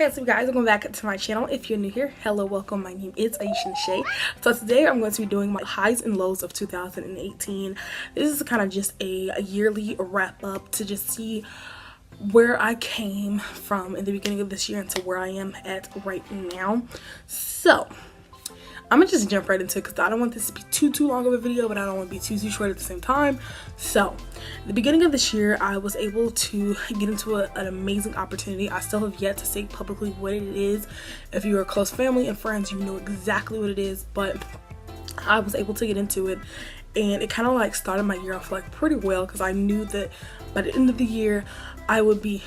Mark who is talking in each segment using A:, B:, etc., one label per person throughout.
A: Hey, so guys, welcome back to my channel. If you're new here, hello, welcome. My name is Aisha Na'Sha. So today I'm going to be doing my highs and lows of 2018. This is kind of just a yearly wrap up to just see where I came from in the beginning of this year into where I am at right now. So I'm gonna just jump right into it because I don't want this to be too long of a video, but I don't want to be too short at the same time. So at the beginning of this year, I was able to get into an amazing opportunity. I still have yet to say publicly what it is. If you are close family and friends, you know exactly what it is, but I was able to get into it, and it kind of like started my year off like pretty well because I knew that by the end of the year I would be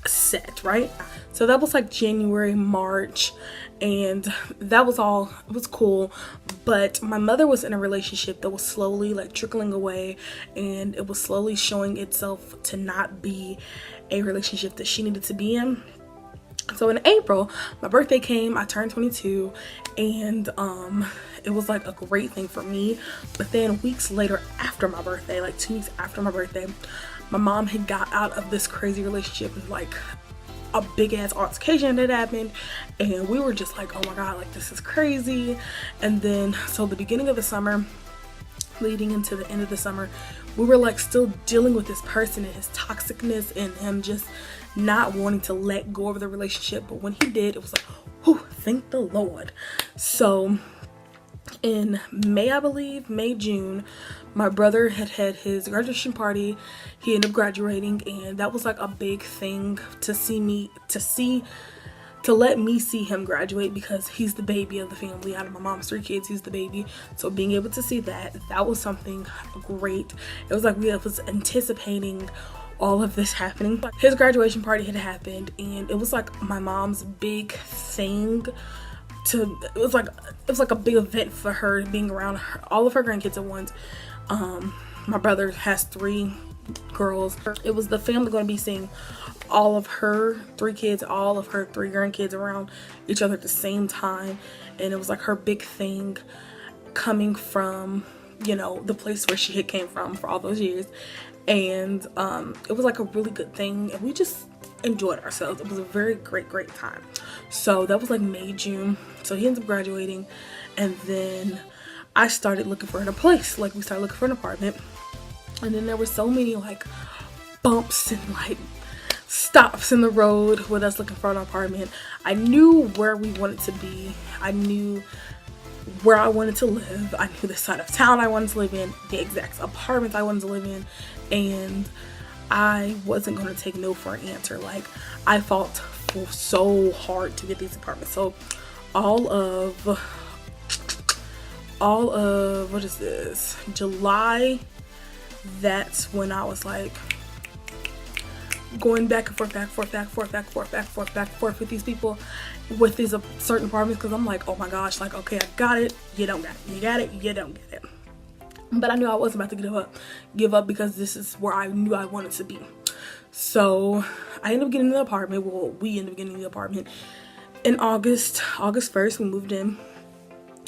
A: set, right? So that was like January, March, and that was all, it was cool. But my mother was in a relationship that was slowly like trickling away, and it was slowly showing itself to not be a relationship that she needed to be in. So in April, my birthday came, I turned 22, and it was like a great thing for me. But then weeks later after my birthday, like 2 weeks after my birthday, my mom had got out of this crazy relationship with like a big ass altercation that happened, and we were just like, oh my god, like this is crazy. And then so the beginning of the summer leading into the end of the summer, we were like still dealing with this person and his toxicness and him just not wanting to let go of the relationship. But when he did, it was like, whew, thank the Lord. So in May, I believe, June, my brother had his graduation party. He ended up graduating, and that was like a big thing to let me see him graduate, because he's the baby of the family. Out of my mom's 3 kids, he's the baby. So being able to see that was something great. It was like we was anticipating all of this happening. His graduation party had happened, and it was like my mom's big thing. It was like a big event for her, being around all of her grandkids at once. My brother has 3 girls. It was the family going to be seeing all of her 3 kids, all of her 3 grandkids around each other at the same time. And it was like her big thing, coming from, you know, the place where she had came from for all those years. And it was like a really good thing, and we just enjoyed ourselves. It was a very great time. So that was like May, June. So he ends up graduating, and then I started looking for a place. Like, we started looking for an apartment, and then there were so many like bumps and like stops in the road with us looking for an apartment. I knew where we wanted to be. I knew where I wanted to live. I knew the side of town I wanted to live in, the exact apartments I wanted to live in, and I wasn't going to take no for an answer. Like, I fought so hard to get these apartments. So all of what is this, July, that's when I was like going back and forth with these people, with these certain apartments, because I'm like, oh my gosh, like, okay, I got it, you don't got it, you got it, you don't get it. But I knew I wasn't about to give up because this is where I knew I wanted to be. So I ended up getting the apartment. Well, we ended up getting the apartment in August 1st. We moved in,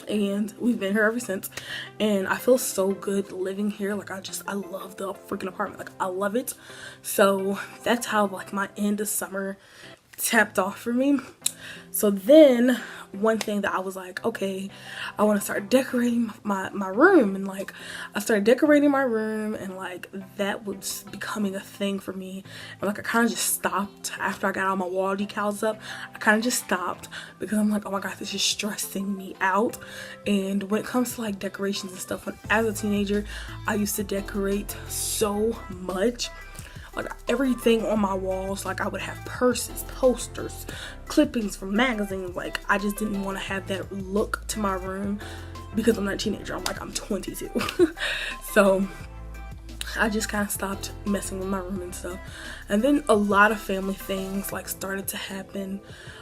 A: and we've been here ever since. And I feel so good living here. Like, I love the freaking apartment. Like, I love it. So that's how like my end of summer tapped off for me. So then one thing that I was like, okay, I want to start decorating my room. And like, I started decorating my room, and like that was becoming a thing for me. And like, I kind of just stopped after I got all my wall decals up. I kind of just stopped because I'm like, oh my god, this is stressing me out. And when it comes to like decorations and stuff, as a teenager, I used to decorate so much. Like, everything on my walls, like I would have purses, posters, clippings from magazines. Like, I just didn't want to have that look to my room because I'm not a teenager. I'm 22. So I just kind of stopped messing with my room and stuff. And then a lot of family things like started to happen.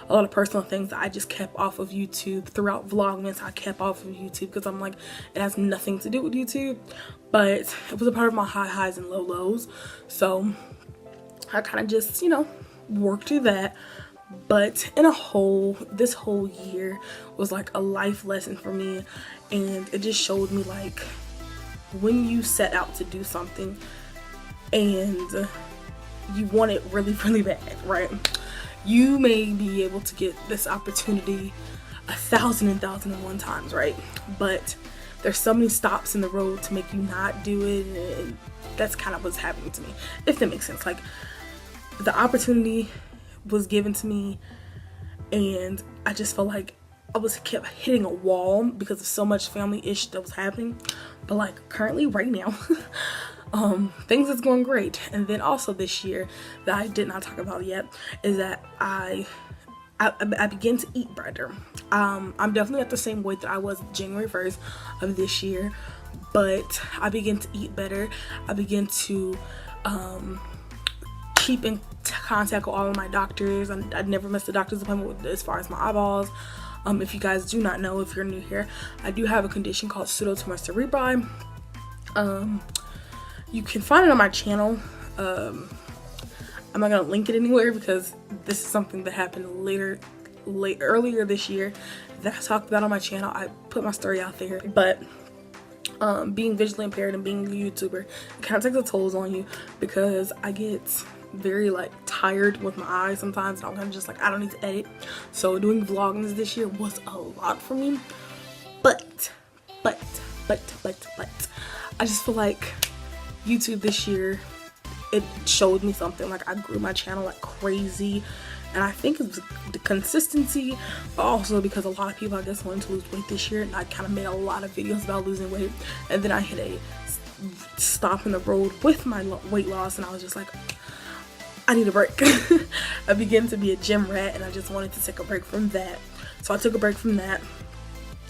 A: A lot of personal things that I just kept off of YouTube. Throughout Vlogmas, I kept off of YouTube because I'm like, it has nothing to do with YouTube. But it was a part of my highs and lows. So I kind of just, you know, worked through that. But this whole year was like a life lesson for me. And it just showed me like, when you set out to do something and you want it really bad, right? You may be able to get this opportunity 1,001 times, right? But there's so many stops in the road to make you not do it, and that's kind of what's happening to me, if that makes sense. Like, the opportunity was given to me, and I just felt like I kept hitting a wall because of so much family ish that was happening. But like currently right now, things is going great. And then also this year that I did not talk about yet is that I begin to eat better. I'm definitely at the same weight that I was January 1st of this year, but I begin to eat better. I begin to keep in contact with all of my doctors. I never missed a doctor's appointment as far as my eyeballs. If you guys do not know, if you're new here, I do have a condition called pseudotumor cerebri. You can find it on my channel. I'm not gonna link it anywhere because this is something that happened earlier this year that I talked about on my channel. I put my story out there, but being visually impaired and being a YouTuber, it kind of takes a toll on you because I get very like tired with my eyes sometimes, and I'm kind of just like, I don't need to edit. So doing vlogging this year was a lot for me, but I just feel like YouTube this year, it showed me something. Like, I grew my channel like crazy, and I think it was the consistency, but also because a lot of people, I guess, wanted to lose weight this year, and I kind of made a lot of videos about losing weight, and then I hit a stop in the road with my weight loss, and I was just like, I need a break. I began to be a gym rat, and I just wanted to take a break from that. So I took a break from that,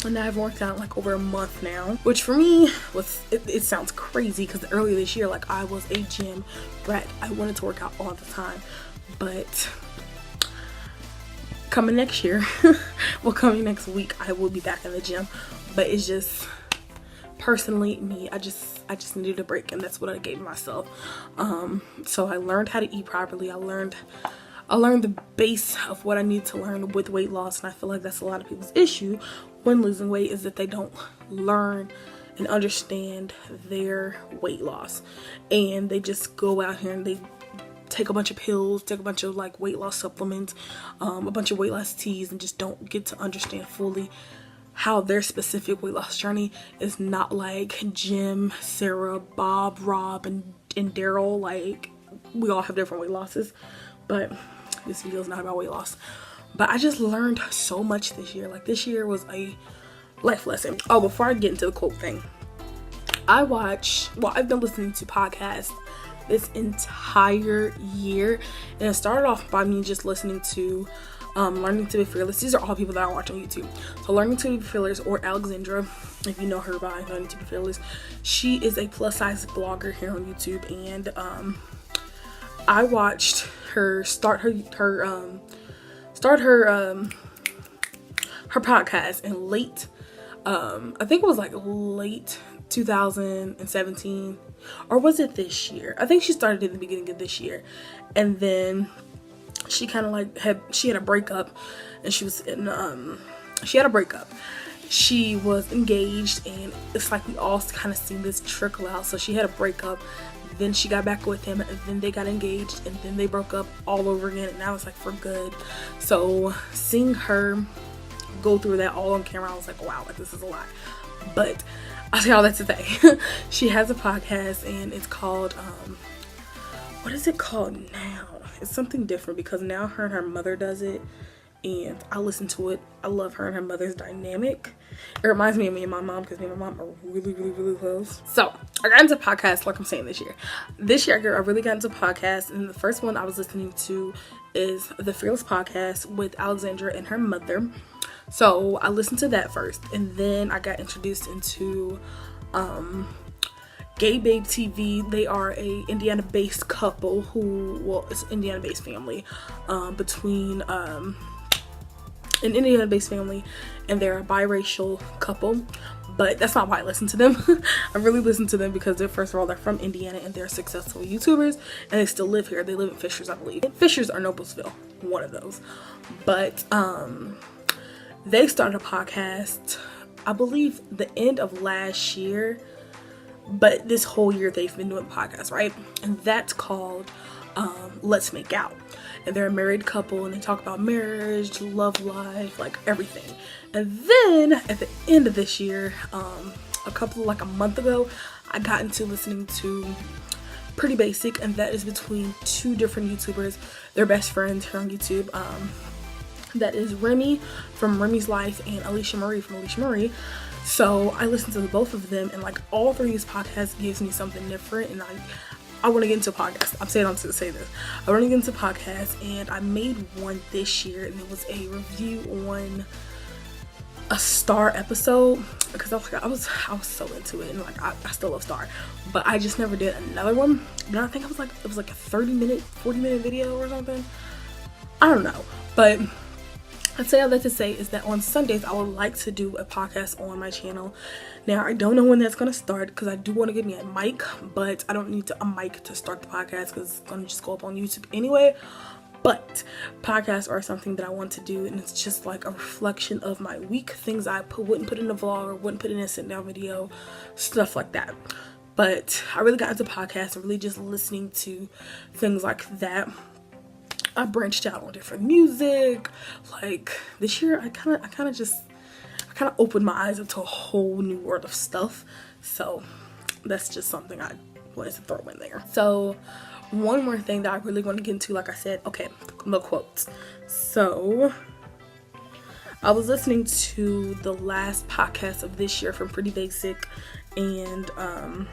A: and I've worked out like over a month now, which for me was, it sounds crazy because earlier this year, like, I was a gym rat. I wanted to work out all the time, but coming next year, well, coming next week, I will be back in the gym. But it's just, personally, me, I just needed a break, and that's what I gave myself. So I learned how to eat properly. I learned the base of what I need to learn with weight loss, and I feel like that's a lot of people's issue when losing weight, is that they don't learn and understand their weight loss, and they just go out here and they take a bunch of pills, take a bunch of like weight loss supplements, a bunch of weight loss teas, and just don't get to understand fully how their specific weight loss journey is not like Jim, Sarah, Bob, Rob, and Daryl. Like, we all have different weight losses, but this video is not about weight loss. But I just learned so much this year. Like, this year was a life lesson. Oh, before I get into the quote thing, I've been listening to podcasts this entire year, and it started off by me just listening to Learning to Be Fearless. These are all people that I watch on YouTube. So Learning to Be Fearless, or Alexandra, if you know her by Learning to Be Fearless, she is a plus size blogger here on YouTube, and I watched her start her podcast in late, I think it was like late 2017, or was it this year? I think she started in the beginning of this year, and then she kind of like had a breakup, and she was engaged, and it's like we all kind of seen this trickle out. So she had a breakup, then she got back with him, and then they got engaged, and then they broke up all over again, and now it's like for good. So seeing her go through that all on camera, I was like, wow, like, this is a lot. But I'll tell you all that to say. She has a podcast, and it's called what is it called now? It's something different because now her and her mother does it, and I listen to it. I love her and her mother's dynamic. It reminds me of me and my mom, because me and my mom are really, really, really close. So I got into podcasts, like I'm saying, this year. I really got into podcasts, and the first one I was listening to is the Fearless Podcast with Alexandra and her mother. So I listened to that first, and then I got introduced into Gay Babe TV. They are a Indiana-based couple it's an Indiana-based family, between an Indiana-based family, and they're a biracial couple. But that's not why I listen to them. I really listen to them because first of all, they're from Indiana, and they're successful YouTubers, and they still live here. They live in Fishers, I believe. Fishers or Noblesville, one of those. But they started a podcast, I believe, the end of last year. But this whole year they've been doing podcasts, right? And that's called Let's Make Out. And they're a married couple and they talk about marriage, love life, like everything. And then at the end of this year, like a month ago, I got into listening to Pretty Basic, and that is between two different YouTubers. They're best friends here on YouTube. That is Remy from Remy's Life and Aisha Marie from Aisha Marie. So I listened to both of them, and like all three of these podcasts gives me something different, and I want to get into podcasts. I'm saying on to say this. I want to get into podcasts, and I made one this year, and it was a review on a Star episode because I was so into it, and like I still love Star, but I just never did another one. But I think it was like a 30-minute, 40-minute video or something. I don't know, but I'd say all that to say is that on Sundays I would like to do a podcast on my channel. Now I don't know when that's gonna start because I do want to get me a mic, but I don't need a mic to start the podcast because it's gonna just go up on YouTube anyway. But podcasts are something that I want to do, and it's just like a reflection of my week, things I wouldn't put in a vlog or wouldn't put in a sit down video, stuff like that. But I really got into podcasts and really just listening to things like that. I branched out on different music. Like this year I kind of opened my eyes up to a whole new world of stuff. So that's just something I wanted to throw in there. So one more thing that I really want to get into, like I said, okay, the quotes. So I was listening to the last podcast of this year from Pretty Basic, and I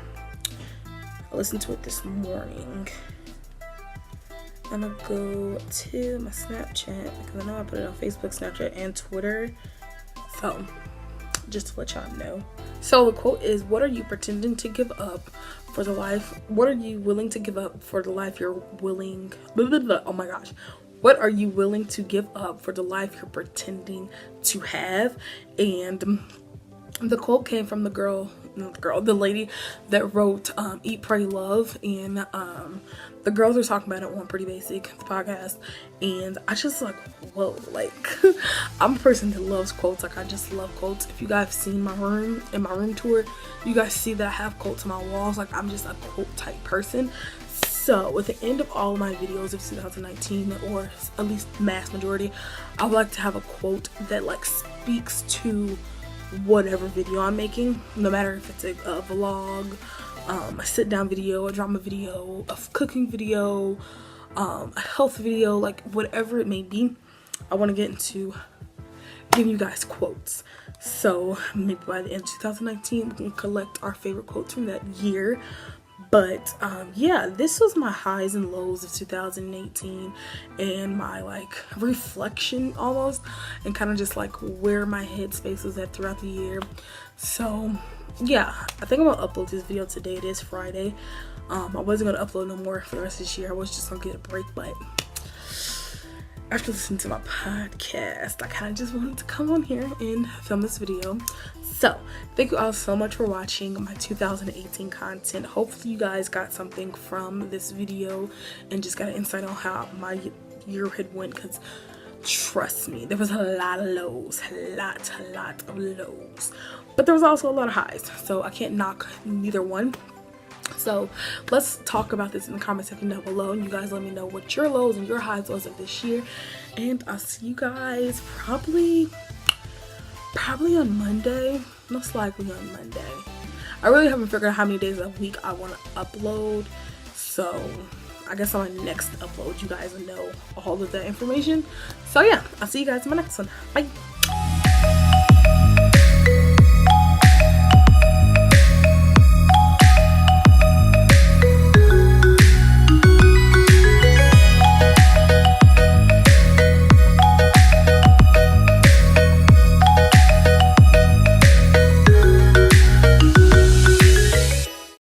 A: listened to it this morning. I'm gonna go to my Snapchat because I know I put it on Facebook, Snapchat, and Twitter. So, just to let y'all know. So the quote is, what are you pretending to give up for the life? What are you willing to give up for the life you're willing? Blah, blah, blah. Oh my gosh. What are you willing to give up for the life you're pretending to have? And the quote came from the lady that wrote Eat, Pray, Love, and the girls were talking about it on Pretty Basic, the podcast, and I just like, whoa, like I'm a person that loves quotes. Like I just love quotes. If you guys have seen my room in my room tour, you guys see that I have quotes on my walls. Like I'm just a quote type person. So at the end of all of my videos of 2019, or at least mass majority, I would like to have a quote that like speaks to whatever video I'm making, no matter if it's a vlog, a sit down video, a drama video, a cooking video, a health video, like whatever it may be. I want to get into giving you guys quotes. So maybe by the end of 2019 we can collect our favorite quotes from that year. But yeah, this was my highs and lows of 2018 and my like reflection almost, and kind of just like where my headspace was at throughout the year. So yeah, I think I'm gonna upload this video today. It is Friday. I wasn't gonna upload no more for the rest of this year. I was just gonna get a break, but after listening to my podcast, I kind of just wanted to come on here and film this video. So thank you all so much for watching my 2018 content. Hopefully you guys got something from this video and just got an insight on how my year had went, because trust me, there was a lot of lows, a lot of lows, but there was also a lot of highs, so I can't knock neither one. So let's talk about this in the comment section down below, and you guys let me know what your lows and your highs was of this year. And I'll see you guys probably on Monday, most likely on Monday. I really haven't figured out how many days a week I want to upload, so I guess on my next upload you guys will know all of that information. So yeah, I'll see you guys in my next one. Bye.